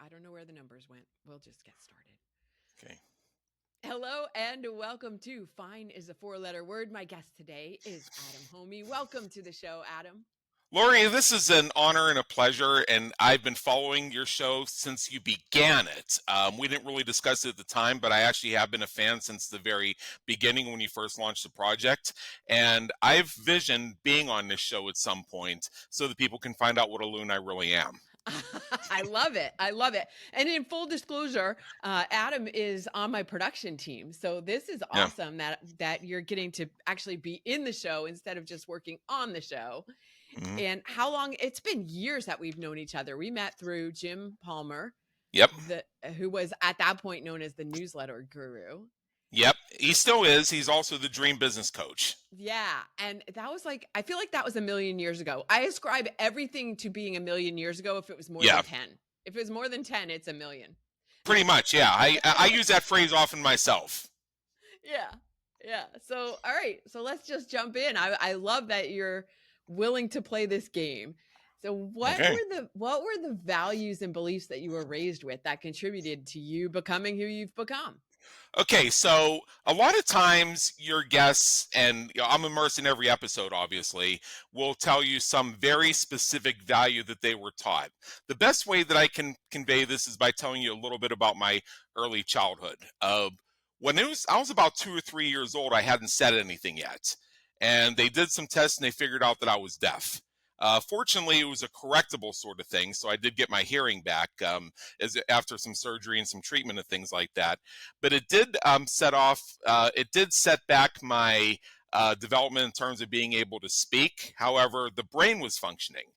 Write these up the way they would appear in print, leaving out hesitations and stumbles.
I don't know where the numbers went. We'll just get started. Okay. Hello and welcome to Fine is a Four-Letter Word. My guest today is Adam Hommey. Welcome to the show, Adam. Lori, this is an honor and a pleasure, and I've been following your show since you began it. We didn't really discuss it at the time, but I actually have been a fan since the very beginning when you first launched the project. And I've visioned being on this show at some point so that people can find out what a loon I really am. I love it. I love it. And in full disclosure, Adam is on my production team. So this is Yeah. awesome that you're getting to actually be in the show instead of just working on the show. Mm-hmm. And how long? It's been years that we've known each other. We met through Jim Palmer, Yep. who was at that point known as the newsletter guru. Yep. He still is. He's also the dream business coach. Yeah. And that was I feel like that was a million years ago. I ascribe everything to being a million years ago if it was more than 10. If it was more than 10, it's a million. Pretty much, yeah. I use that phrase often myself. Yeah. Yeah. So, all right. So let's just jump in. I love that you're willing to play this game. So what were the values and beliefs that you were raised with that contributed to you becoming who you've become? Okay, so a lot of times your guests, and I'm immersed in every episode, obviously, will tell you some very specific value that they were taught. The best way that I can convey this is by telling you a little bit about my early childhood. When I was about 2 or 3 years old, I hadn't said anything yet. And they did some tests and they figured out that I was deaf. Fortunately, it was a correctable sort of thing, so I did get my hearing back after some surgery and some treatment and things like that. But it did it did set back my development in terms of being able to speak. However, the brain was functioning.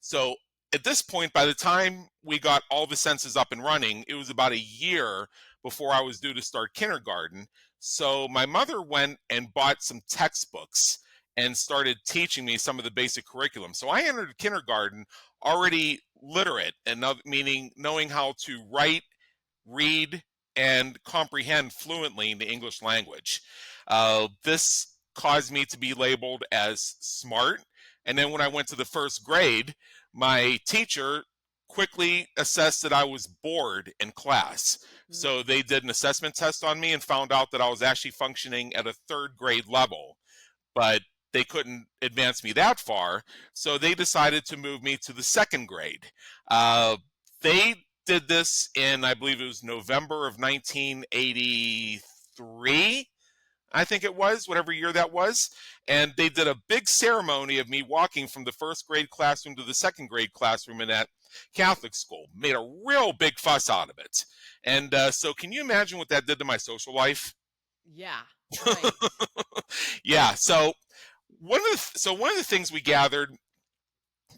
So at this point, by the time we got all the senses up and running, it was about a year before I was due to start kindergarten. So my mother went and bought some textbooks and started teaching me some of the basic curriculum. So I entered kindergarten already literate, and meaning knowing how to write, read, and comprehend fluently in the English language. This caused me to be labeled as smart. And then when I went to the first grade, my teacher quickly assessed that I was bored in class. So they did an assessment test on me and found out that I was actually functioning at a third grade level. But they couldn't advance me that far, so they decided to move me to the second grade. They did this in, I believe it was November of 1983, I think it was, whatever year that was. And they did a big ceremony of me walking from the first grade classroom to the second grade classroom in that Catholic school. Made a real big fuss out of it. And so can you imagine what that did to my social life? Yeah. Right. Yeah. So one of the things we gathered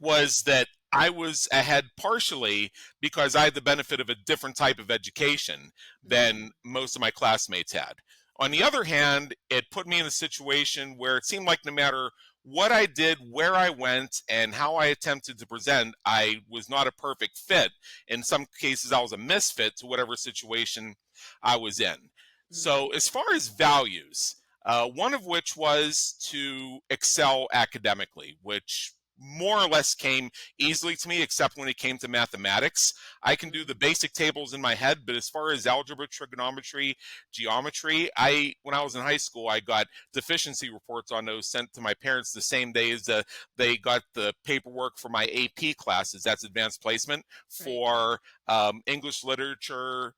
was that I was ahead partially because I had the benefit of a different type of education than most of my classmates had. On the other hand, it put me in a situation where it seemed like no matter what I did, where I went, and how I attempted to present, I was not a perfect fit. In some cases, I was a misfit to whatever situation I was in. So as far as values, one of which was to excel academically, which more or less came easily to me, except when it came to mathematics. I can do the basic tables in my head, but as far as algebra, trigonometry, geometry, when I was in high school, I got deficiency reports on those sent to my parents the same day as they got the paperwork for my AP classes. That's advanced placement for English literature,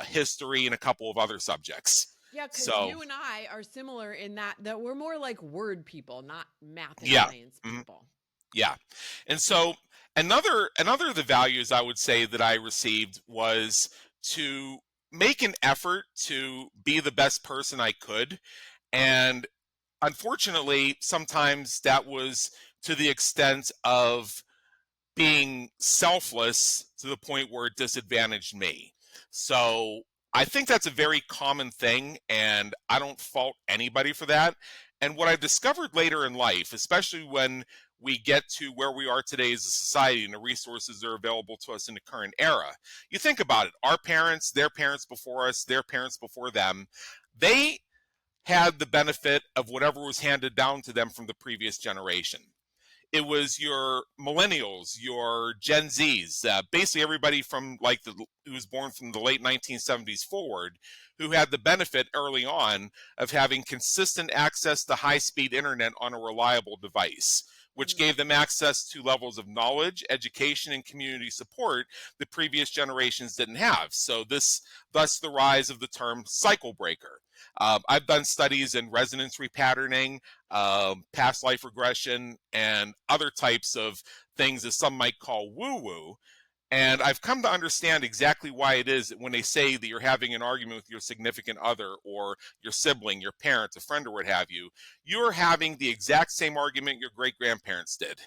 history, and a couple of other subjects. Yeah, because you and I are similar in that we're more like word people, not math and science people. Yeah. And so another of the values I would say that I received was to make an effort to be the best person I could. And unfortunately, sometimes that was to the extent of being selfless to the point where it disadvantaged me. So I think that's a very common thing, and I don't fault anybody for that. And what I discovered later in life, especially when we get to where we are today as a society and the resources that are available to us in the current era, you think about it, our parents, their parents before us, their parents before them, they had the benefit of whatever was handed down to them from the previous generation. it was your millennials, your Gen Zs, basically everybody from like who was born from the late 1970s forward, who had the benefit early on of having consistent access to high-speed internet on a reliable device, which Mm. gave them access to levels of knowledge, education, and community support that previous generations didn't have. So thus the rise of the term cycle breaker. I've done studies in resonance repatterning, past life regression, and other types of things that some might call woo woo. And I've come to understand exactly why it is that when they say that you're having an argument with your significant other or your sibling, your parents, a friend, or what have you, you're having the exact same argument your great grandparents did.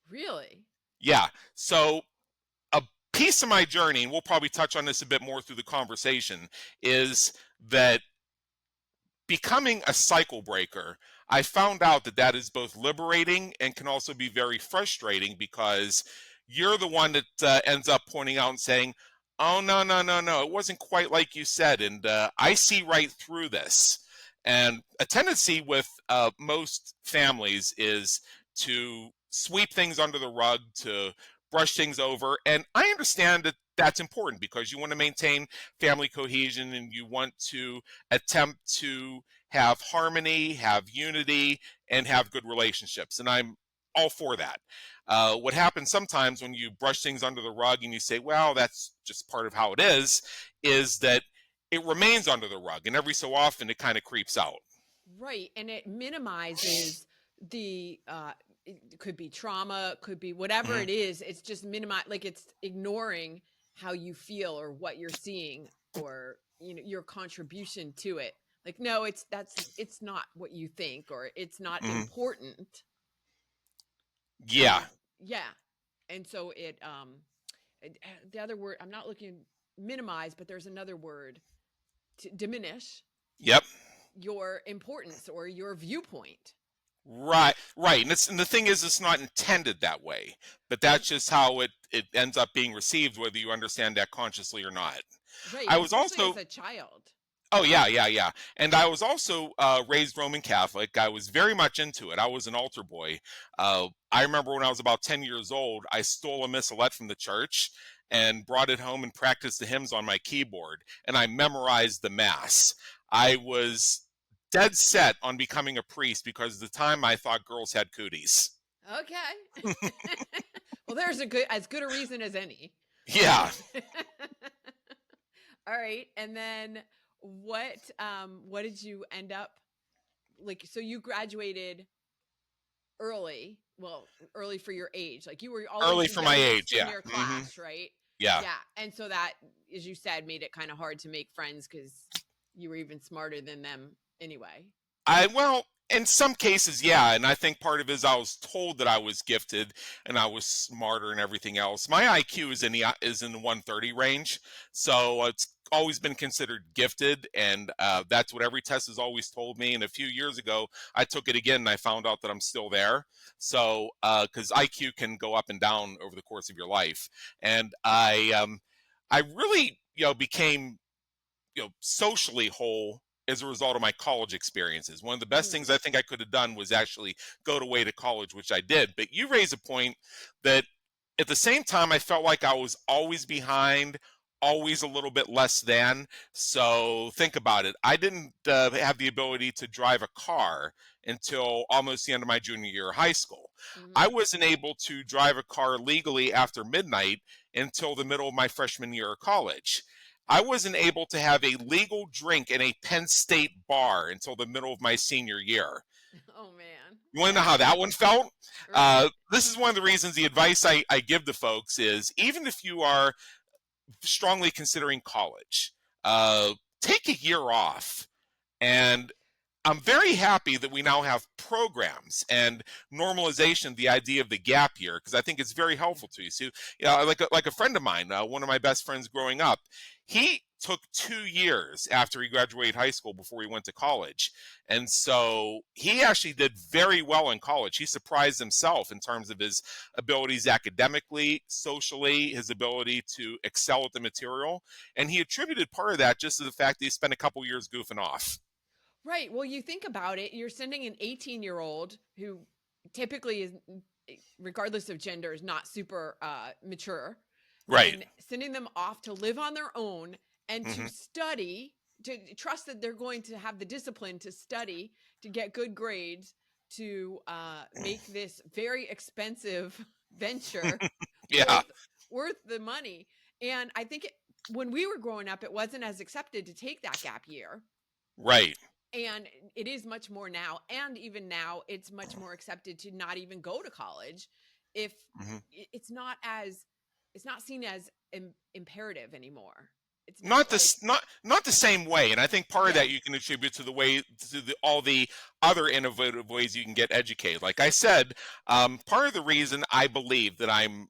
Really? Yeah. So, a piece of my journey, and we'll probably touch on this a bit more through the conversation, is that becoming a cycle breaker, I found out that that is both liberating and can also be very frustrating because you're the one that ends up pointing out and saying, "Oh, no, no, no, no, it wasn't quite like you said. And I see right through this." And a tendency with most families is to sweep things under the rug, to brush things over. And I understand that that's important because you want to maintain family cohesion and you want to attempt to have harmony, have unity, and have good relationships. And I'm all for that. What happens sometimes when you brush things under the rug and you say, well, that's just part of how it is that it remains under the rug. And every so often it kind of creeps out. Right, and it minimizes the it could be trauma, could be whatever Hmm. it is. It's just like it's ignoring how you feel or what you're seeing or your contribution to it. Like no, it's not what you think or it's not Hmm. important. Yeah. And yeah. And so the other word I'm not looking minimize, but there's another word to diminish Yep. your importance or your viewpoint. Right, right, and the thing is, it's not intended that way, but that's just how it ends up being received, whether you understand that consciously or not. Right, I was especially as also a child. Oh yeah, yeah, yeah. And I was also raised Roman Catholic. I was very much into it. I was an altar boy. I remember when I was about 10 years old, I stole a missalette from the church and brought it home and practiced the hymns on my keyboard. And I memorized the mass. I was dead set on becoming a priest because at the time I thought girls had cooties. Okay. Well, there's as good a reason as any. Yeah. All right. And then what did you end up like so you graduated early, well, early for your age. Like you were always Early the for my age. youngest in Yeah. your Hmm. class, right? Yeah. Yeah. And so that, as you said, made it kind of hard to make friends because you were even smarter than them anyway. Well, in some cases, yeah, and I think part of it is I was told that I was gifted and I was smarter and everything else. My IQ is in the 130 range, so it's always been considered gifted, and that's what every test has always told me. And a few years ago, I took it again and I found out that I'm still there. So, because IQ can go up and down over the course of your life, and I really became socially whole as a result of my college experiences. One of the best Mm. things I think I could have done was actually go away to college, which I did. But you raise a point that at the same time, I felt like I was always behind, always a little bit less than. So think about it. I didn't have the ability to drive a car until almost the end of my junior year of high school. I Hmm. wasn't able to drive a car legally after midnight until the middle of my freshman year of college. I wasn't able to have a legal drink in a Penn State bar until the middle of my senior year. Oh man. You want to know Yeah. how that one felt? Right. This is one of the reasons the advice I give to folks is even if you are strongly considering college, uh, take a year off. And I'm very happy that we now have programs and normalization, the idea of the gap year, because I think it's very helpful to you. So, like a friend of mine, one of my best friends growing up, he took 2 years after he graduated high school before he went to college. And so he actually did very well in college. He surprised himself in terms of his abilities academically, socially, his ability to excel at the material. And he attributed part of that just to the fact that he spent a couple years goofing off. Right. Well, you think about it, you're sending an 18-year-old who typically is regardless of gender, is not super mature, Right. and sending them off to live on their own and to Hmm. study, to trust that they're going to have the discipline to study, to get good grades, to make this very expensive venture Yeah. worth the money. And I think when we were growing up, it wasn't as accepted to take that gap year, Right. and it is much more now. And even now, it's much more accepted to not even go to college if Hmm. it's not as, it's not seen as imperative anymore. It's not Not like, this, not the same way, and I think part of that yes. you can attribute to the way to all the other innovative ways you can get educated. Like I said, part of the reason I believe that I'm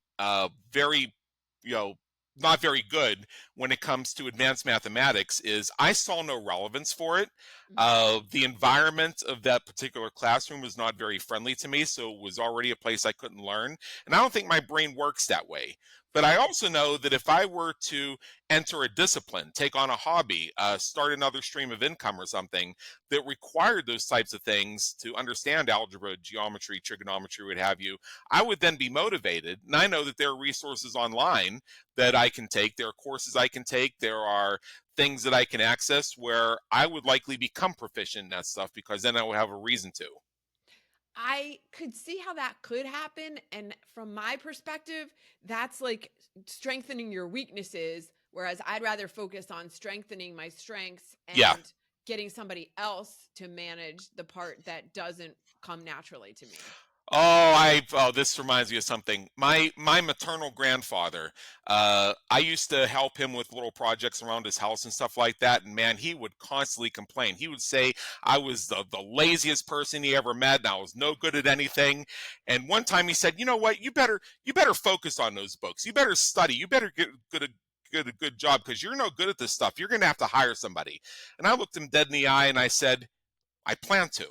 very, you know, not very good when it comes to advanced mathematics is I saw no relevance for it. Mhm. The environment of that particular classroom was not very friendly to me, so it was already a place I couldn't learn, and I don't think my brain works that way. But I also know that if I were to enter a discipline, take on a hobby, start another stream of income or something that required those types of things to understand algebra, geometry, trigonometry, what have you, I would then be motivated. And I know that there are resources online that I can take, there are courses I can take, there are things that I can access where I would likely become proficient in that stuff because then I would have a reason to. I could see how that could happen. And from my perspective, that's like strengthening your weaknesses. Whereas I'd rather focus on strengthening my strengths Yeah. and getting somebody else to manage the part that doesn't come naturally to me. Oh, this reminds me of something. My maternal grandfather, I used to help him with little projects around his house and stuff like that. And man, he would constantly complain. He would say I was the laziest person he ever met, and I was no good at anything. And one time he said, "You know what? You better focus on those books. You better study. You better get a good job because you're no good at this stuff. You're going to have to hire somebody." And I looked him dead in the eye and I said, "I plan to."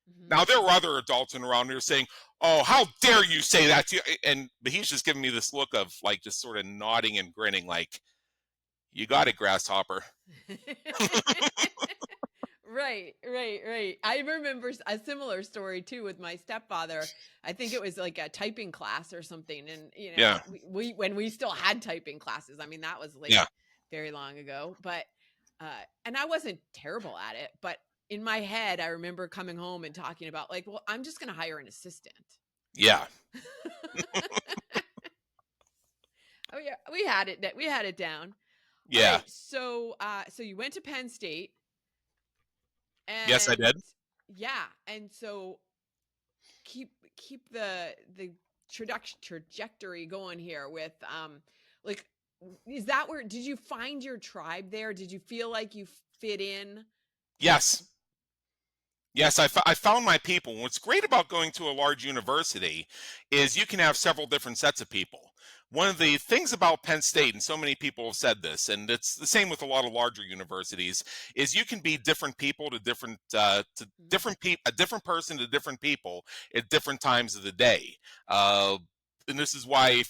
Mhm. Now there were other adults in around here saying, "Oh, how dare you say that to you?" And but he's just giving me this look of like just sort of nodding and grinning, like, "You got it, grasshopper." Right, right, right. I remember a similar story too with my stepfather. I think it was like a typing class or something. And, Yeah, we when we still had typing classes, I mean, that was like yeah, very long ago, but, and I wasn't terrible at it, but in my head, I remember coming home and talking about like, well, I'm just going to hire an assistant. yeah, Oh yeah, we had it down. All yeah. right. So you went to Penn State. Yes, I And did. yeah, and so keep the trajectory going here with like, is that where, did you find your tribe there? Did you feel like you fit in? Yes. Yes, I found my people. What's great about going to a large university is you can have several different sets of people. One of the things about Penn State, and so many people have said this, and it's the same with a lot of larger universities, is you can be different people to Mhm. different people, a different person to different people at different times of the day. Uh, and this is why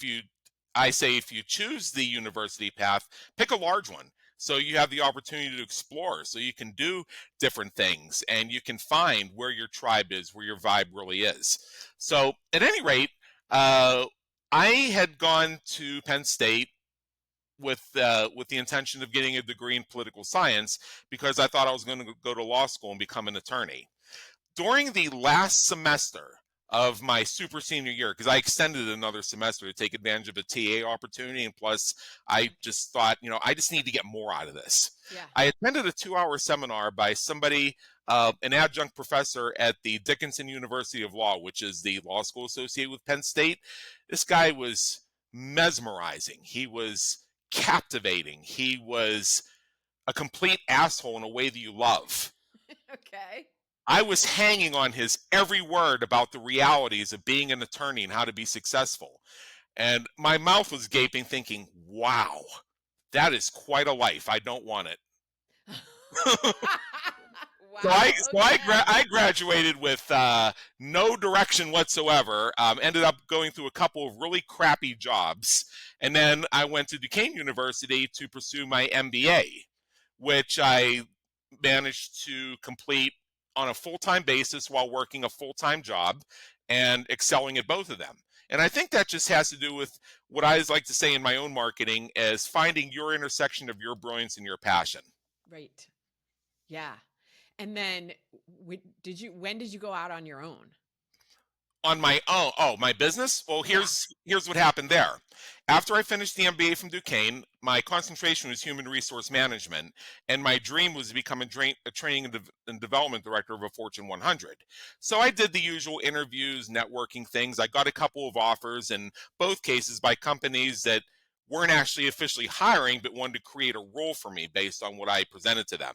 I say if you choose the university path, pick a large one. So you have the opportunity to explore. So you can do different things and you can find where your tribe is, where your vibe really is. So at any rate, uh, I had gone to Penn State with the intention of getting a degree in political science because I thought I was going to go to law school and become an attorney. During the last semester of my super senior year, because I extended another semester to take advantage of a TA opportunity, and plus I Okay. just thought, I just need to get more out of this. Yeah. I attended a 2-hour seminar by somebody, an adjunct professor at the Dickinson University of Law, which is the law school associated with Penn State. This guy was mesmerizing. He was captivating. He was a complete asshole in a way that you love. Okay. I was hanging on his every word about the realities of being an attorney and how to be successful. And my mouth was gaping, thinking, wow, that is quite a life. I don't want it. So I Wow. so I, gra- Okay. I graduated with no direction whatsoever. Ended up going through a couple of really crappy jobs, and then I went to Duquesne University to pursue my MBA, which I managed to complete on a full time basis while working a full time job. and excelling at both of them. And I think that just has to do with what I like to say in my own marketing as finding your intersection of your brilliance and your passion. Right. Yeah. And then when did you go out on your own? On my own, oh, my business. Well, Yeah. here's what happened there. After I finished the MBA from Duquesne, my concentration was human resource management, and my dream was to become a training and development director of a Fortune 100. So I did the usual interviews, networking things. I got a couple of offers in both cases by companies that weren't actually officially hiring but wanted to create a role for me based on what I presented to them.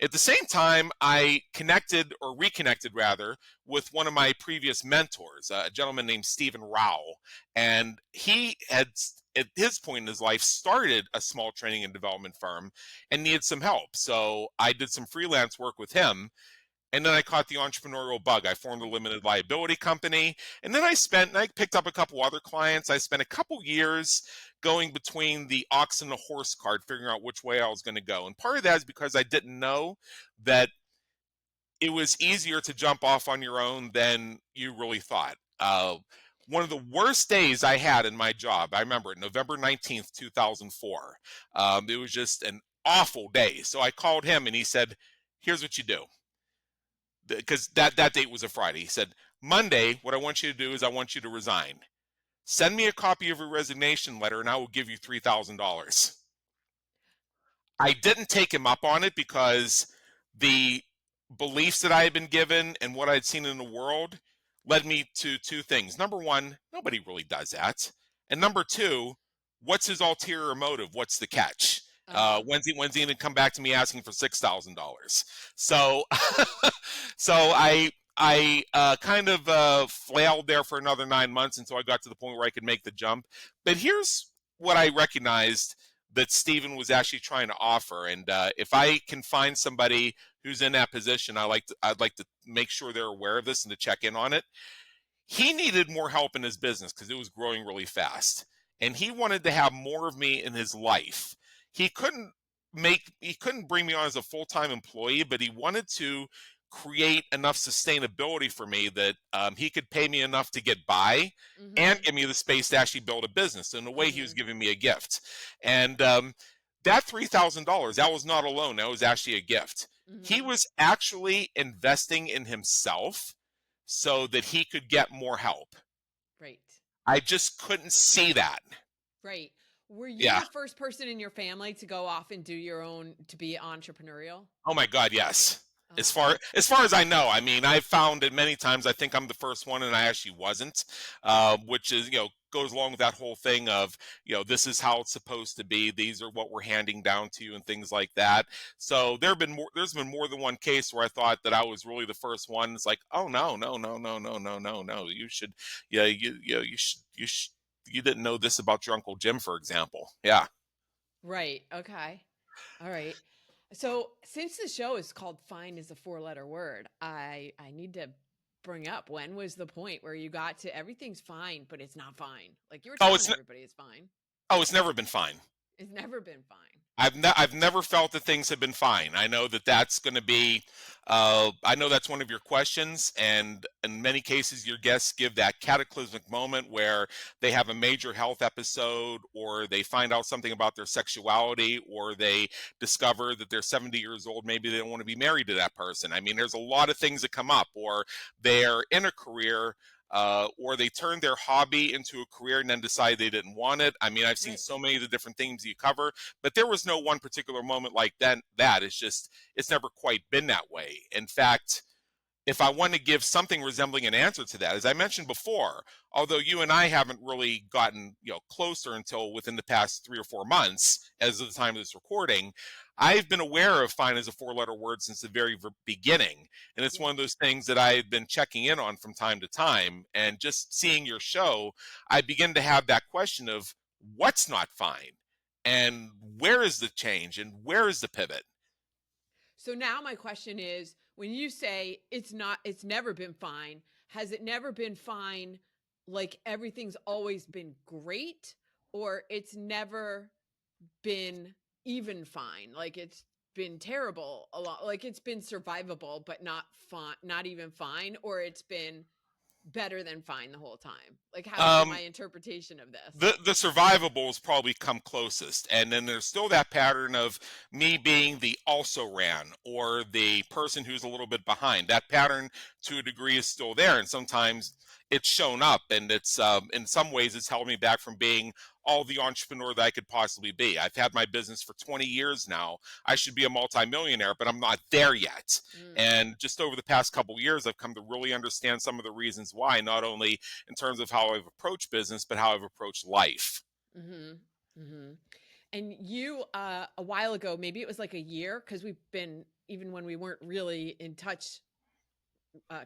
At the same time, I connected or reconnected rather with one of my previous mentors, a gentleman named Stephen Rao. And he had, at his point in his life, started a small training and development firm and needed some help. So I did some freelance work with him, and then I caught the entrepreneurial bug. I formed a limited liability company, and then I picked up a couple other clients. I spent a couple years going between the ox and the horse cart, figuring out which way I was going to go. And part of that is because I didn't know that it was easier to jump off on your own than you really thought. One of the worst days I had in my job, I remember it, November 19th, 2004. It was just an awful day. So I called him and he said, here's what you do, because that date was a Friday. He said, Monday, what I want you to do is I want you to resign. Send me a copy of your resignation letter and I will give you $3,000. I didn't take him up on it because the beliefs that I had been given and what I'd seen in the world led me to two things. Number one, nobody really does that. And number two, what's his ulterior motive? What's the catch? Uh-huh. When's he gonna come back to me asking for $6,000? So, so I kind of flailed there for another 9 months until I got to the point where I could make the jump. But here's what I recognized that Stephen was actually trying to offer. And if I can find somebody who's in that position, I'd like to make sure they're aware of this and to check in on it. He needed more help in his business because it was growing really fast, and he wanted to have more of me in his life. He couldn't bring me on as a full-time employee, but he wanted to create enough sustainability for me that he could pay me enough to get by and Mhm. give me the space to actually build a business. So in a way, he was Mhm. giving me a gift. And that $3,000, that was not a loan, that was actually a gift. He Mhm. was actually investing in himself so that he could get more help. Right. I just couldn't see that. Right. Were you Yeah. the first person in your family to go off and do your own to be entrepreneurial? Oh my God, yes. Oh. As far as I know, I mean, I've found it many times. I think I'm the first one, and I actually wasn't, which is goes along with that whole thing of this is how it's supposed to be. These are what we're handing down to you, and things like that. So there's been more than one case where I thought that I was really the first one. It's like, oh no, no, no, no, no, no, no, no. You should, yeah, you didn't know this about your Uncle Jim, for example. Yeah. Right. Okay. All right. So, since the show is called "Fine" is a four-letter word, I need to bring up when was the point where you got to everything's fine, but it's not fine. Like you were Oh, telling everybody it's fine. it's never been fine. It's never been fine. I've never felt that things have been fine. I know that that's going to be. I know that's one of your questions, and in many cases, your guests give that cataclysmic moment where they have a major health episode, or they find out something about their sexuality, or they discover that they're 70 years old. Maybe they don't want to be married to that person. I mean, there's a lot of things that come up, or they're in a career or they turn their hobby into a career and then decide they didn't want it. I mean, I've seen Right. so many of the different themes you cover, but there was no one particular moment like that. It's just, it's never quite been that way. In fact, if I want to give something resembling an answer to that, as I mentioned before, although you and I haven't really gotten closer until within the past 3 or 4 months, as of the time of this recording, I've been aware of fine as a four-letter word since the very beginning, and it's Yeah. one of those things that I've been checking in on from time to time. And just seeing your show, I begin to have that question of what's not fine, and where is the change, and where is the pivot? So now my question is, when you say it's never been fine, has it never been fine like everything's always been great, or it's never been even fine? Like it's been terrible a lot, like it's been survivable but not fine, not even fine, or it's been better than fine the whole time? Like, how would be Um, my interpretation of this? the survivables probably come closest, and then there's still that pattern of me being the also ran or the person who's a little bit behind. That pattern to a degree is still there, and sometimes it's shown up, and it's in some ways it's held me back from being all the entrepreneur that I could possibly be. I've had my business for 20 years now. I should be a multimillionaire, but I'm not there yet. Mm, And just over the past couple years, I've come to really understand some of the reasons why, not only in terms of how I've approached business, but how I've approached life. mhm, mhm. And you, a while ago, maybe it was like a year, because we've been, even when we weren't really in touch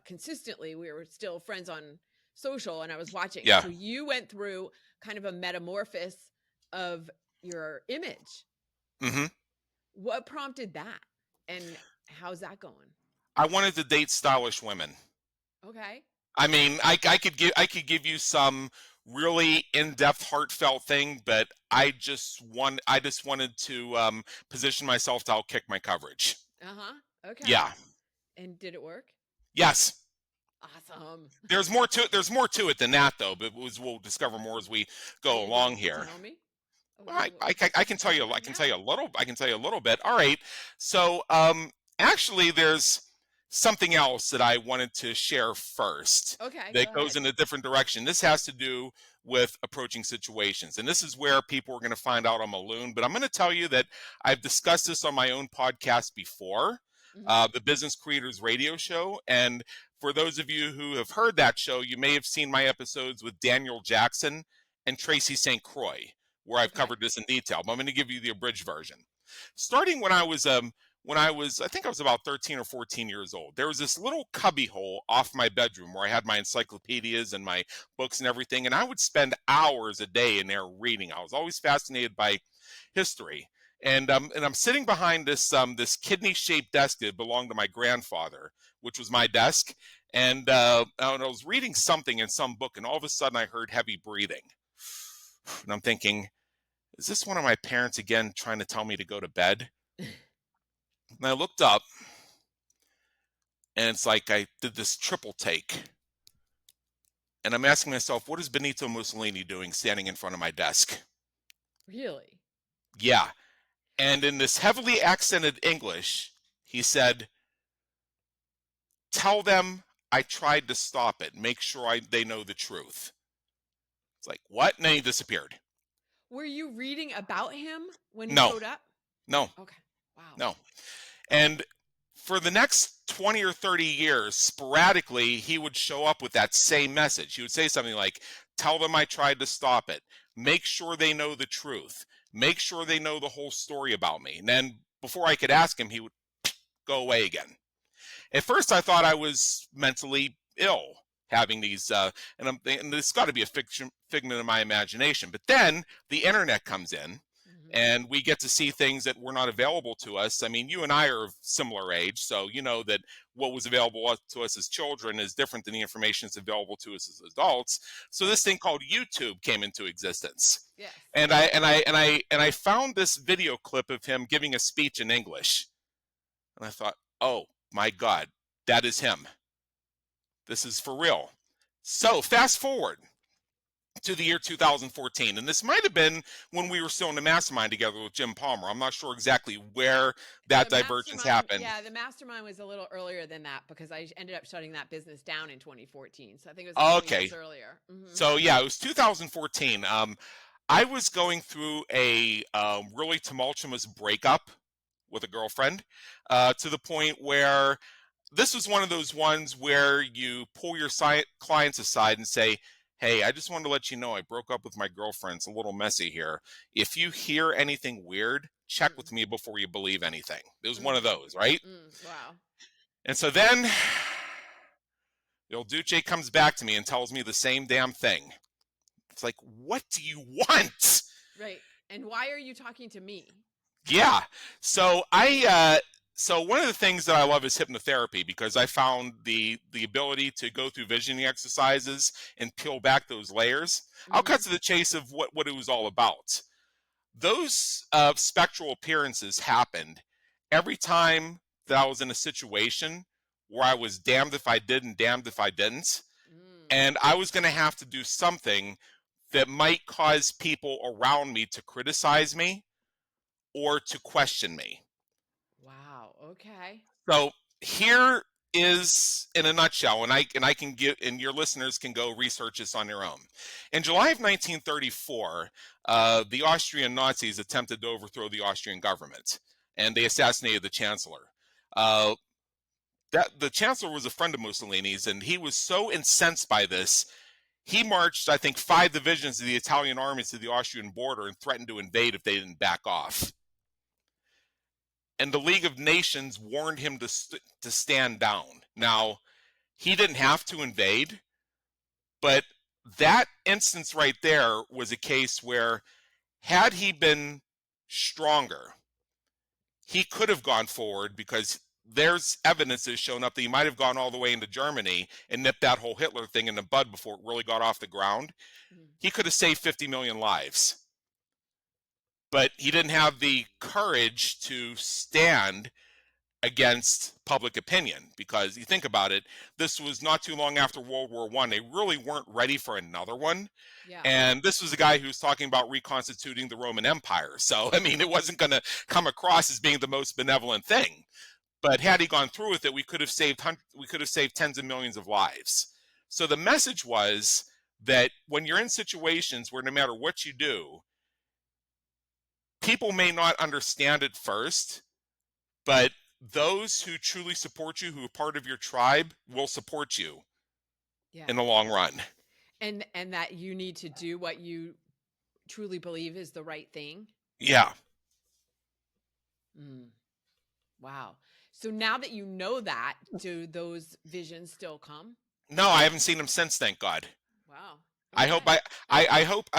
consistently, we were still friends on social, and I was watching. Yeah. So you went through kind of a metamorphosis of your image. hmm What prompted that? And how's that going? I wanted to date stylish women. Okay. I mean, I could give you some really in-depth, heartfelt thing, but I just wanted to position myself to outkick my coverage. Uh-huh. Okay. Yeah. And did it work? Yes. Awesome. There's more to it. There's more to it than that, though. But we'll discover more as we Are go you along going to here. tell me? Well, Okay. I can tell you. Tell I me can tell you now. a little. I can tell you a little bit. All right. So, actually, there's something else that I wanted to share first Okay, go that goes ahead. in a different direction. This has to do with approaching situations, and this is where people are going to find out I'm a loon. But I'm going to tell you that I've discussed this on my own podcast before, Hmm. the Business Creators Radio Show, and for those of you who have heard that show, you may have seen my episodes with Daniel Jackson and Tracy St. Croix, where I've Okay. covered this in detail. But I'm going to give you the abridged version. Starting when I was, I think I was about 13 or 14 years old, there was this little cubby hole off my bedroom where I had my encyclopedias and my books and everything, and I would spend hours a day in there reading. I was always fascinated by history. And I'm sitting behind this kidney shaped desk that belonged to my grandfather, which was my desk. And I was reading something in some book, and all of a sudden I heard heavy breathing. And I'm thinking, is this one of my parents again trying to tell me to go to bed? And I looked up, and it's like I did this triple take. And I'm asking myself, what is Benito Mussolini doing standing in front of my desk? Really? Yeah. And in this heavily accented English, he said, tell them I tried to stop it. Make sure they know the truth. It's like, what? And then he disappeared. Were you reading about him when he No, showed up? no, Okay. Wow. no. And for the next 20 or 30 years, sporadically, he would show up with that same message. He would say something like, tell them I tried to stop it. Make sure they know the truth. Make sure they know the whole story about me. And then before I could ask him, he would go away again. At first, I thought I was mentally ill having these, and this got to be a figment of my imagination. But then the internet comes in, Hmm. and we get to see things that were not available to us. I mean, you and I are of similar age, so you know that what was available to us as children is different than the information that's available to us as adults. So Right. this thing called YouTube came into existence, Yes. and I found this video clip of him giving a speech in English, and I thought, oh my God, that is him. This is for real. So fast forward to the year 2014, and this might have been when we were still in the mastermind together with Jim Palmer. I'm not sure exactly where that The divergence mastermind, happened. yeah, the mastermind was a little earlier than that, because I ended up shutting that business down in 2014. So I think it was a couple Okay, years earlier. Hmm. so yeah, it was 2014. I was going through a really tumultuous breakup with a girlfriend, to the point where this was one of those ones where you pull your clients aside and say, hey, I just wanted to let you know I broke up with my girlfriend. It's a little messy here. If you hear anything weird, check Mm. with me before you believe anything. It was one of Mm. those, right? Wow. And so then Il Duce comes back to me and tells me the same damn thing. It's like, what do you want? Right. And why are you talking to me? Yeah. So so one of the things that I love is hypnotherapy, because I found the ability to go through visioning exercises and peel back those layers. I'll Hmm. cut to the chase of what it was all about. Those spectral appearances happened every time that I was in a situation where I was damned if I did and damned if I didn't. Mm. and I was going to have to do something that might cause people around me to criticize me or to question me. Wow. Okay. So here is in a nutshell, and I can get, and your listeners can go research this on their own. In July of 1934, the Austrian Nazis attempted to overthrow the Austrian government, and they assassinated the chancellor. Uh, that the chancellor was a friend of Mussolini's, and he was so incensed by this, he marched, I think, 5 divisions of the Italian armies to the Austrian border and threatened to invade if they didn't back off. And the League of Nations warned him to stand down. Now, he didn't have to invade, but that instance right there was a case where, had he been stronger, he could have gone forward, because there's evidence that's shown up that he might have gone all the way into Germany and nipped that whole Hitler thing in the bud before it really got off the ground. Mm. He could have saved 50 million lives, but he didn't have the courage to stand against public opinion, because you think about it, this was not too long after World War I. They really weren't ready for another one. Yeah. And this was a guy who was talking about reconstituting the Roman Empire. So, I mean, it wasn't going to come across as being the most benevolent thing. But had he gone through with it, we could have saved tens of millions of lives. So the message was that when you're in situations where no matter what you do, people may not understand it first, but those who truly support you, who are part of your tribe, will support you Yeah. in the long run. And that you need to do what you truly believe is the right thing. Yeah. Mm. Wow. So now that you know that, do those visions still come? No, I haven't seen him since, thank God. Wow. I hope Okay. I hope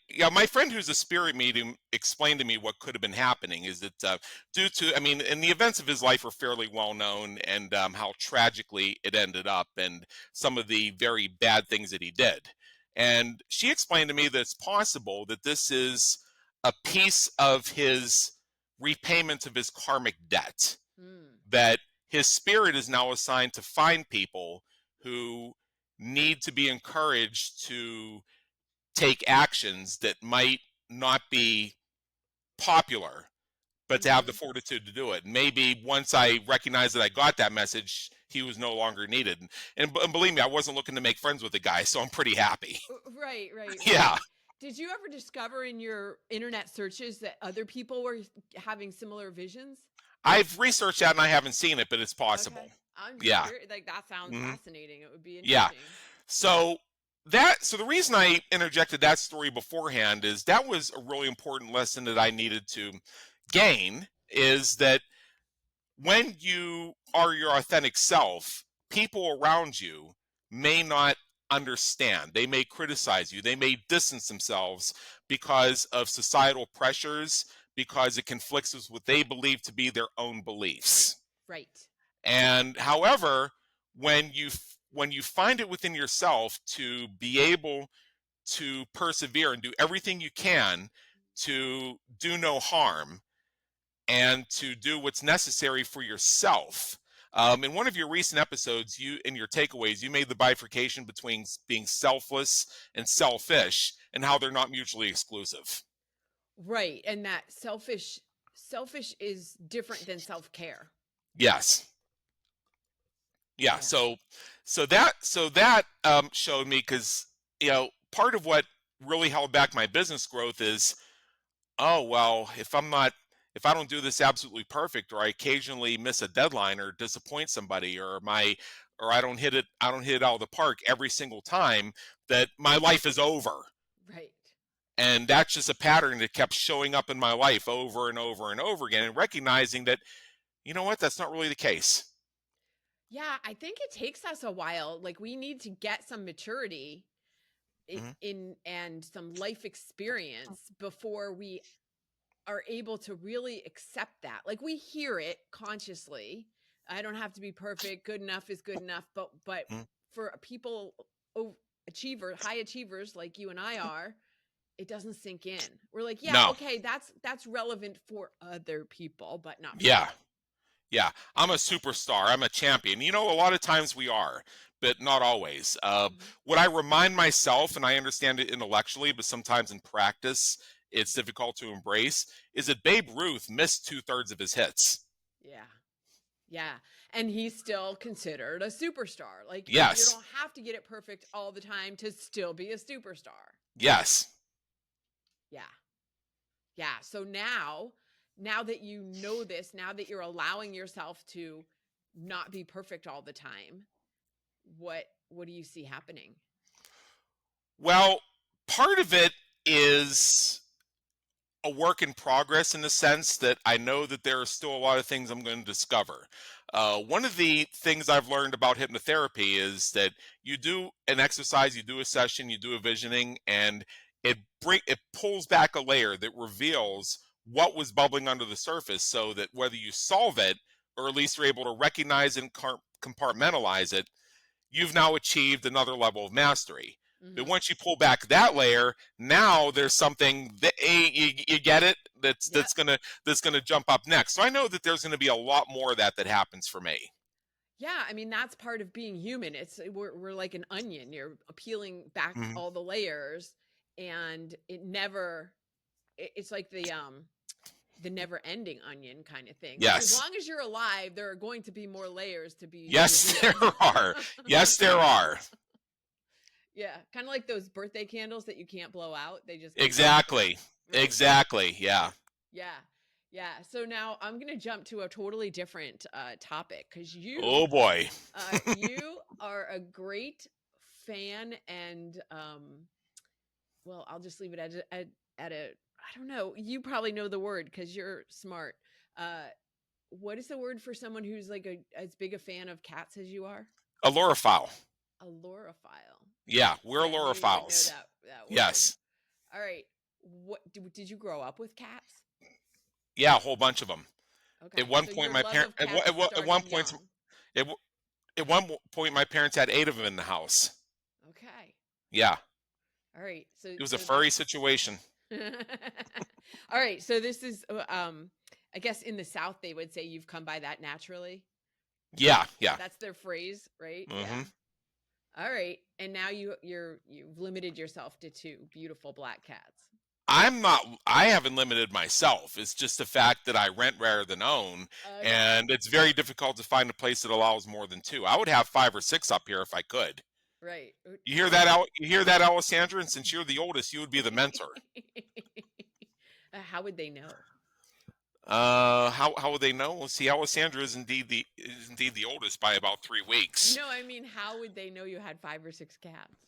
yeah, my friend who's a spirit medium explained to me what could have been happening is that due to, I mean, and the events of his life are fairly well known, and how tragically it ended up, and some of the very bad things that he did. And she explained to me that it's possible that this is a piece of his repayment of his karmic debt, Mm. that his spirit is now assigned to find people who need to be encouraged to take actions that might not be popular, but to have the Mhm. fortitude to do it. Maybe once I recognized that I got that message, he was no longer needed. And believe me, I wasn't looking to make friends with the guy, so I'm pretty happy. Right, right, Yeah. right. Did you ever discover in your internet searches that other people were having similar visions? I've researched that and I haven't seen it, but it's Okay. possible. I'm just Yeah. curious. Like, that sounds Hmm. fascinating. It would be Yeah. interesting. So so the reason I interjected that story beforehand is that was a really important lesson that I needed to gain, is that when you are your authentic self, people around you may not understand. They may criticize you. They may distance themselves because of societal pressures, because it conflicts with what they believe to be their own beliefs. Right. And however, when you find it within yourself to be able to persevere and do everything you can to do no harm and to do what's necessary for yourself. In one of your recent episodes, you, in your takeaways, you made the bifurcation between being selfless and selfish, and how they're not mutually exclusive. Right. And that selfish is different than self-care. Yes. Yeah. Yeah. So that showed me, because part of what really held back my business growth is, oh well, if I don't do this absolutely perfect, or I occasionally miss a deadline or disappoint somebody, or I don't hit it out of the park every single time, that my life is over. Right. And that's just a pattern that kept showing up in my life over and over and over again, and recognizing that, you know what, that's not really the case. Yeah, I think it takes us a while. Like, we need to get some maturity Hmm. in and some life experience before we are able to really accept that. Like, we hear it consciously. I don't have to be perfect. Good enough is good enough. But Hmm. for people, high achievers like you and I are, it doesn't sink in. We're like, yeah, No. okay, that's relevant for other people, but not for Yeah. me. Yeah, I'm a superstar. I'm a champion. You know, a lot of times we are, but not always. Mhm. What I remind myself, and I understand it intellectually, but sometimes in practice, it's difficult to embrace, is that Babe Ruth missed 2/3 of his hits. Yeah. Yeah. And he's still considered a superstar. Like you Yes, don't have to get it perfect all the time to still be a superstar. yes. Yeah. Yeah. So now that you know this, now that you're allowing yourself to not be perfect all the time, what do you see happening? Well, part of it is a work in progress in the sense that I know that there are still a lot of things I'm going to discover. One of the things I've learned about hypnotherapy is that you do an exercise, you do a session, you do a visioning, and it pulls back a layer that reveals what was bubbling under the surface, so that whether you solve it or at least are able to recognize and compartmentalize it, you've now achieved another level of mastery. But Mhm. once you pull back that layer, now there's something that you get it, that's Yep. that's gonna jump up next. So I know that there's gonna be a lot more of that happens for me. Yeah, I mean that's part of being human. We're like an onion. You're peeling back Mhm. all the layers and it's like the never ending onion kind of thing. Like as Yes, long as you're alive, there are going to be more layers to be yes, there revealed. are. Yes, there are. Yeah, kind of like those birthday candles that you can't blow out. They just keep popping up. Exactly, Right. exactly. Yeah. Yeah. Yeah. So now I'm going to jump to a totally different topic cuz Oh boy. you are a great fan and well, I'll just leave it at a I don't know. You probably know the word cuz you're smart. Uh what is the word for someone who's like as big a fan of cats as you are? A lorophile. A lorophile. Yeah, we're See, I knew you would know lorophiles. that word. Yes. All right. Did you grow up with cats? Yeah, a whole bunch of them. At Okay. one So point, your my love parent of cats at one started point young. at, at one point my parents had 8 of them in the house. Okay. Yeah, All right. So it was a so furry that's situation. All right. So this is I guess in the South they would say you've come by that naturally. Yeah, yeah. That's their phrase, right? Yeah. Hmm. All right. And now you've limited yourself to two beautiful black cats. I'm not. I haven't limited myself. It's just the fact that I rent rather than own, Okay. and it's very difficult to find a place that allows more than two. I would have 5 or 6 up here if I could. Right. You hear that, Well, You hear that, Alessandra? And since you're the oldest, you would be the mentor. how would they know? How would they know? Well, see, Alessandra is indeed the oldest by about 3 weeks. No, I mean, how would they know you had 5 or 6 cats?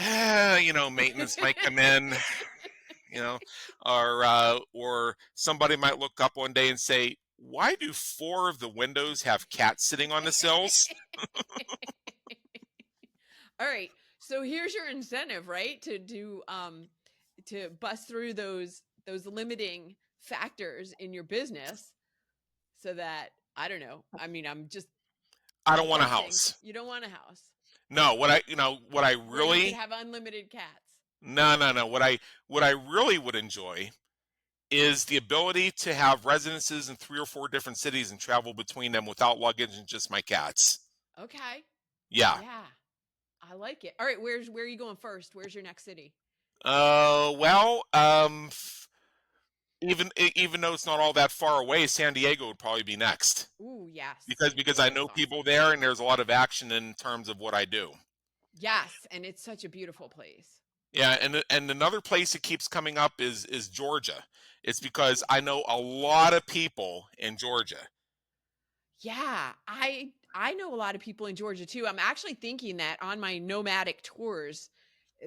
Maintenance might come in, you know, or somebody might look up one day and say, "Why do 4 of the windows have cats sitting on the sills?" All right. So here's your incentive, right? To bust through those limiting factors in your business so that I don't know. I mean, I'm just I don't want a guessing. house. You don't want a house No, what I where you could really have unlimited cats. no no no what I really would enjoy is the ability to have residences in 3 or 4 different cities and travel between them without luggage and just my cats. Okay. Yeah. Yeah. I like it. All right, where are you going first? Where's your next city? Well, even though it's not all that far away, San Diego would probably be next Ooh, yes. because San I Diego's know people awesome. there and there's a lot of action in terms of what I do. Yes, and it's such a beautiful place. Yeah, and another place that keeps coming up is Georgia. It's because I know a lot of people in Georgia. Yeah, I know a lot of people in Georgia too. I'm actually thinking that on my nomadic tours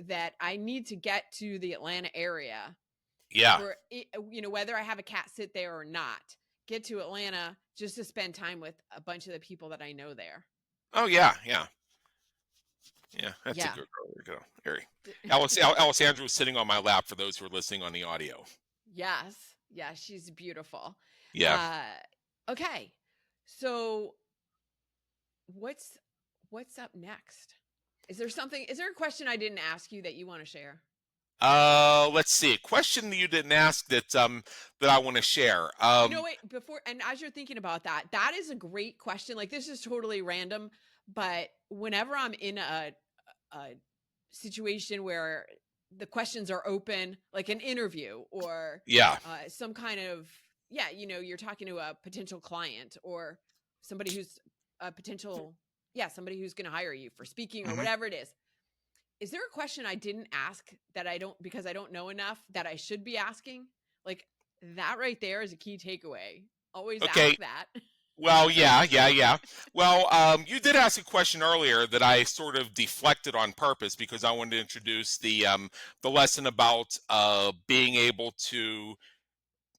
that I need to get to the Atlanta area Yeah. for whether I have a cat sit there or not. Get to Atlanta just to spend time with a bunch of the people that I know there. Oh yeah, yeah. Yeah, that's a Yeah. good go. Harry. Alessandra was sitting on my lap for those who are listening on the audio. Yes. Yeah, she's beautiful. Yeah. Uh okay. So what's what's up next? Is there a question I didn't ask you that you want to share? Let's see. A question that you didn't ask that I want to share. Wait, before and as you're thinking about that, that is a great question. Like this is totally random, but whenever I'm in a situation where the questions are open, like an interview or Yeah. some kind of, yeah, you're talking to a potential client or somebody who's a potential, yeah, somebody who's going to hire you for speaking or Hmm. whatever it is. Is there a question I didn't ask that I don't, because I don't know enough, that I should be asking? Like that right there is a key takeaway. Always Okay. ask that. Well, yeah, yeah, yeah. Well, you did ask a question earlier that I sort of deflected on purpose because I wanted to introduce the lesson about being able to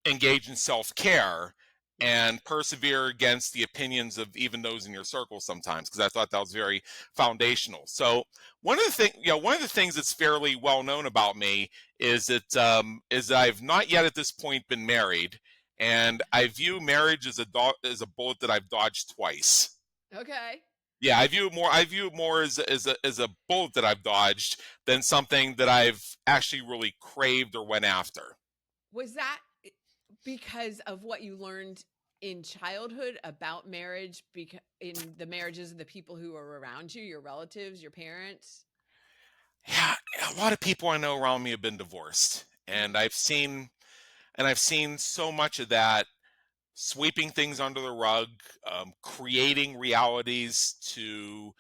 engage in self-care Yeah. and persevere against the opinions of even those in your circle sometimes, because I thought that was very foundational. So one of the things that's fairly well known about me is that I've not yet at this point been married, and I view marriage as as a bullet that I've dodged twice. Okay. Yeah, I view it more as a bullet that I've dodged than something that I've actually really craved or went after. Was that because of what you learned in childhood about marriage, because in the marriages of the people who are around you, your relatives, your parents? Yeah, a lot of people I know around me have been divorced, and Mhm. I've seen so much of that sweeping things under the rug, creating realities to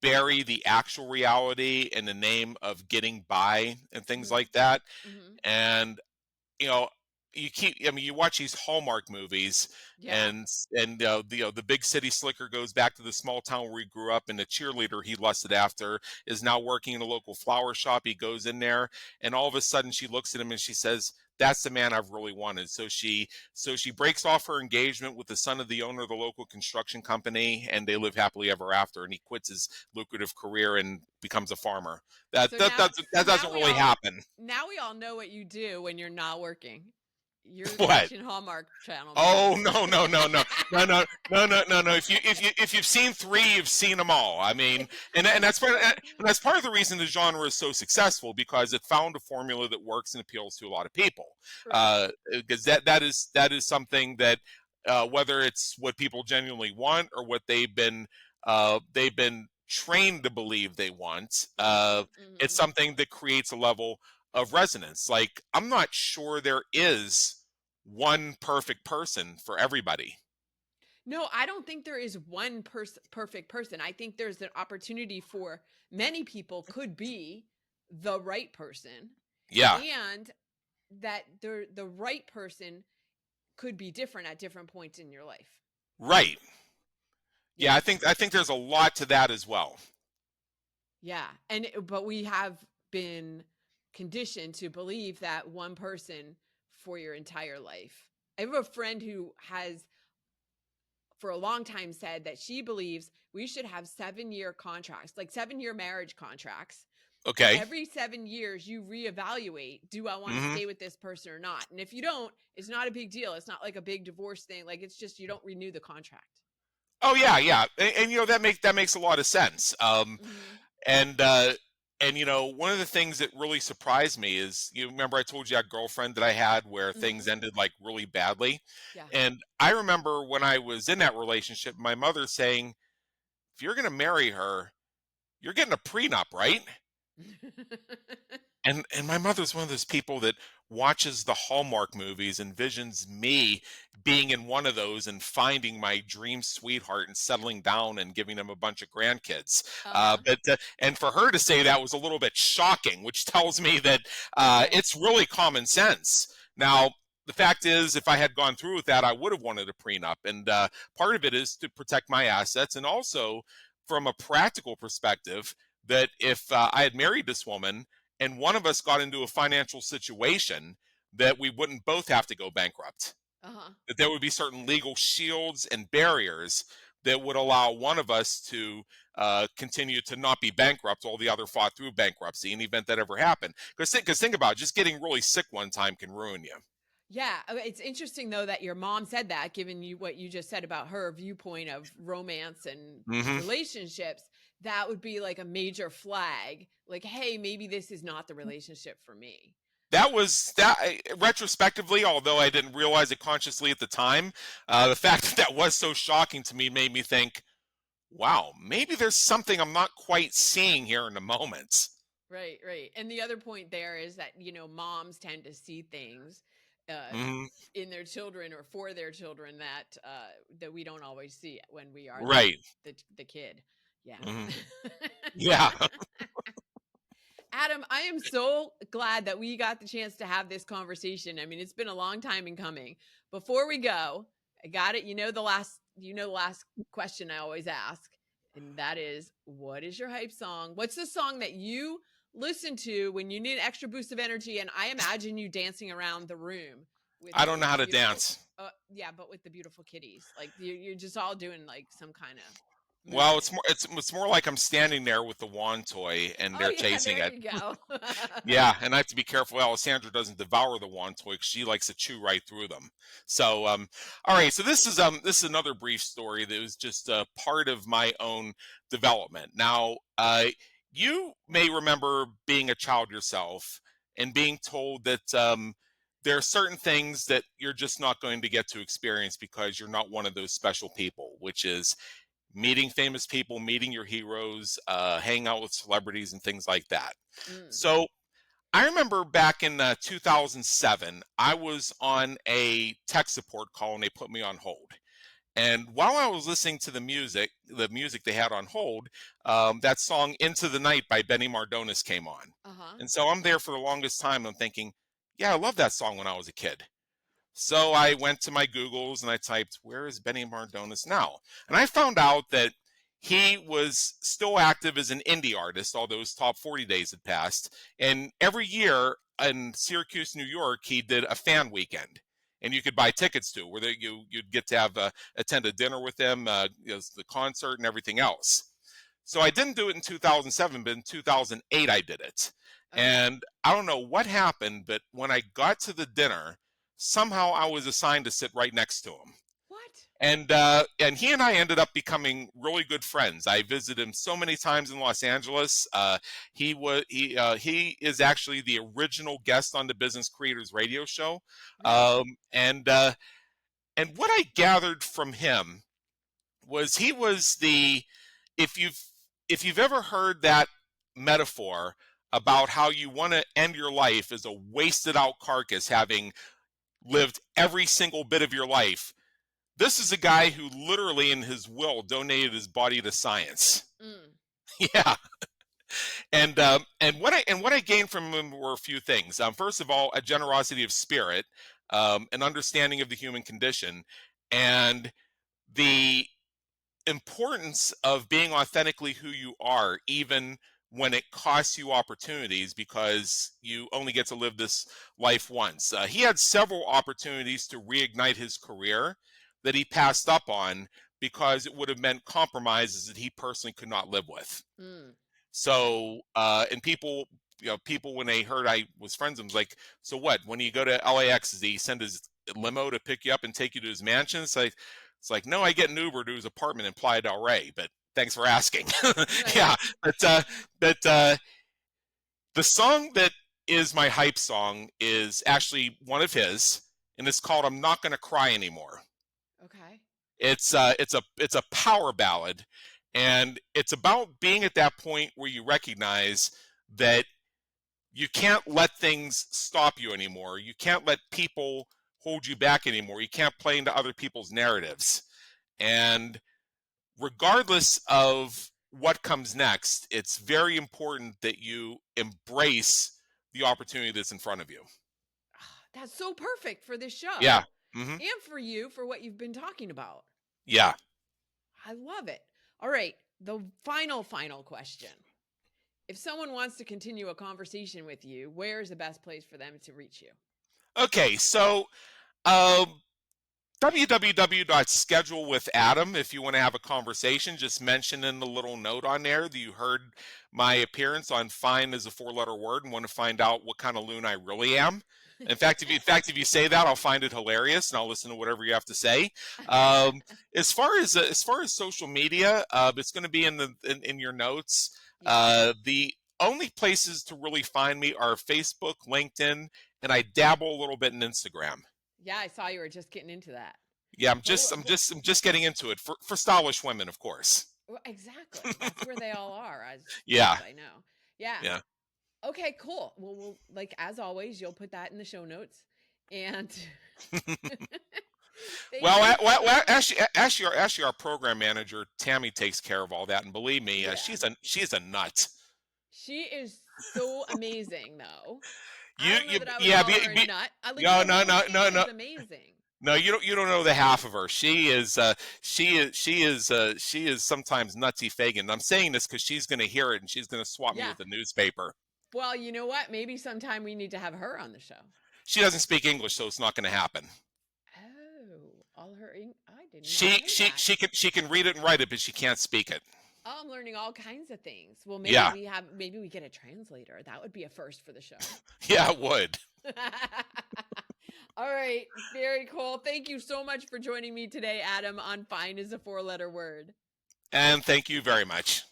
bury the actual reality in the name of getting by and things Mhm. like that. Mhm. And you know, I mean, you watch these Hallmark movies, Yeah. and the big city slicker goes back to the small town where he grew up, and the cheerleader he lusted after is now working in a local flower shop. He goes in there, and all of a sudden she looks at him and she says, "That's the man I've really wanted." So she breaks off her engagement with the son of the owner of the local construction company, and they live happily ever after. And he quits his lucrative career and becomes a farmer. So now That now doesn't we really all happen. now we all know what you do when you're not working. You're What? watching Hallmark Channel Oh, movies. no, no, no, no, no, no, no, no, no, no. If you've seen three, you've seen them all. I mean, and that's part of the reason the genre is so successful, because it found a formula that works and appeals to a lot of people. Right. Because that is something that whether it's what people genuinely want or what they've been trained to believe they want, Mhm. it's Mhm. something that creates a level of resonance. Like, I'm not sure there is one perfect person for everybody. No, I don't think there is one perfect person. I think there's an opportunity for many people could be the right person, Yeah, and that the right person could be different at different points in your life. right. Yeah, Yeah. I think there's a lot to that as well. Yeah. But we have been conditioned to believe that one person for your entire life. I have a friend who has for a long time said that she believes we should have 7-year contracts, like 7-year marriage contracts, where Okay. every 7 years you reevaluate, do I want to Hmm. stay with this person or not? And if you don't, it's not a big deal. It's not like a big divorce thing. Like it's just you don't renew the contract. Oh yeah, yeah, and that makes a lot of sense. Hmm. And uh, and one of the things that really surprised me is, you remember I told you that girlfriend that I had where things Hmm. ended like really badly, Yeah. and I remember when I was in that relationship, my mother saying, "If you're going to marry her, you're getting a prenup, right?" And my mother's one of those people that watches the Hallmark movies, envisions me being in one of those and finding my dream sweetheart and settling down and giving him a bunch of grandkids. Uh-huh. And for her to say that was a little bit shocking, which tells me that Okay. it's really common sense. Now, the fact is, if I had gone through with that, I would have wanted a prenup. And part of it is to protect my assets, and also from a practical perspective, that if I had married this woman and one of us got into a financial situation, that we wouldn't both have to go bankrupt. Uh-huh. That there would be certain legal shields and barriers that would allow one of us to continue to not be bankrupt while the other fought through bankruptcy in the event that ever happened. Because think about it, just getting really sick one time can ruin you. Yeah, it's interesting though that your mom said that, given you what you just said about her viewpoint of romance and Hmm. relationships, that would be like a major flag. Like, hey, maybe this is not the relationship for me. That was that retrospectively, although I didn't realize it consciously at the time. The fact that that was so shocking to me made me think, wow, maybe there's something I'm not quite seeing here in the moment. Right, right. And the other point there is that, moms tend to see things uh Hmm. in their children or for their children that we don't always see when we are Right. the kid. Yeah. Hmm. Yeah. Adam, I am so glad that we got the chance to have this conversation. I mean, it's been a long time in coming. Before we go, I got it. You know the last question I always ask, and that is, what is your hype song? What's the song that you listen to when you need an extra boost of energy? And I imagine you dancing around the room with I don't your know how to beautiful, dance. yeah, but with the beautiful kitties, like you're just all doing like some kind of Well, movement. it's more like I'm standing there with the wand toy and Oh they're yeah, chasing there it. you go. Yeah, and I have to be careful Alessandra doesn't devour the wand toy 'cause she likes to chew right through them. So, all right. So this is another brief story that was just a part of my own development. Now, you may remember being a child yourself and being told that there are certain things that you're just not going to get to experience because you're not one of those special people, which is meeting famous people, meeting your heroes, hanging out with celebrities, and things like that. Mm, So I remember back in 2007, I was on a tech support call and they put me on hold. And while I was listening to the music they had on hold, that song "Into the Night" by Benny Mardones came on. uh-huh. And so I'm there for the longest time. I'm thinking, yeah, I loved that song when I was a kid. So I went to my Googles and I typed, "Where is Benny Mardones now?" And I found out that he was still active as an indie artist, although his top 40 days had passed. And every year in Syracuse, New York, he did a fan weekend. And you could buy tickets to where you'd get to have attend a dinner with him, the concert and everything else. So I didn't do it in 2007, but in 2008 I did it. Okay. And I don't know what happened, but when I got to the dinner, somehow I was assigned to sit right next to him. What? And he and I ended up becoming really good friends. I visited him so many times in Los Angeles. He is actually the original guest on the Business Creators Radio Show. Really? And what I gathered from him was he was the if you've if you've ever heard that metaphor about how you want to end your life as a wasted out carcass having lived every single bit of your life. This is a guy who literally in his will donated his body to science. Mm, Yeah. And what I gained from him were a few things. First of all, a generosity of spirit, an understanding of the human condition, and the importance of being authentically who you are, even when it costs you opportunities, because you only get to live this life once. He had several opportunities to reignite his career that he passed up on because it would have meant compromises that he personally could not live with. mm. So, and people when they heard I was friends, I was like, so what? When you go to LAX, does he send his limo to pick you up and take you to his mansion? It's like, no, I get an Uber to his apartment in Playa del Rey. But thanks for asking. Right. Yeah, but the song that is my hype song is actually one of his, and it's called "I'm Not Gonna Cry Anymore." Okay. It's a power ballad, and it's about being at that point where you recognize that you can't let things stop you anymore. You can't let people hold you back anymore. You can't play into other people's narratives. And regardless of what comes next, it's very important that you embrace the opportunity that's in front of you. Ah, that's so perfect for this Yeah. show Hmm. and for you for what you've been talking about. Yeah. I love it. All right. The final question. If someone wants to continue a conversation with you, where's the best place for them to reach you? Okay. So, um, www.schedulewithadam if you want to have a conversation. Just mention in the little note on there that you heard my appearance on "Fine" as a four-letter word and want to find out what kind of loon I really am. If you say that, I'll find it hilarious, and I'll listen to whatever you have to say. As far as social media, it's going to be in your notes. Yeah. The only places to really find me are Facebook, LinkedIn, and I dabble a little bit in Instagram. Yeah, I saw you were just getting into that. Yeah, Well, I'm just getting into it for stylish women, of course. well, exactly. That's where they all are, as far Yeah, as I know. Yeah. yeah. Okay, cool. Well, we'll like as always, you'll put that in the show notes. And thank Well, you so actually, our program manager Tammy takes care of all that, and believe me, yeah. she's a nut. She is so amazing though. I You don't know you that I would yeah call her a nut. Like no the no whole no thing no is no amazing. no, you don't know the half of her. She is sometimes nutsy Fagin. I'm saying this because she's going to hear it and she's going to swap me Yeah. with the newspaper. Well, you know what? Maybe sometime we need to have her on the show. She doesn't speak English, so it's not going to happen. Oh, all her I did not know that. She can read it and write it, but she can't speak it. Oh, I'm learning all kinds of things. Well, Yeah, maybe we get a translator. That would be a first for the show. yeah, it would. All right, very cool. Thank you so much for joining me today, Adam, on Fine is a Four-Letter Word. And thank you very much.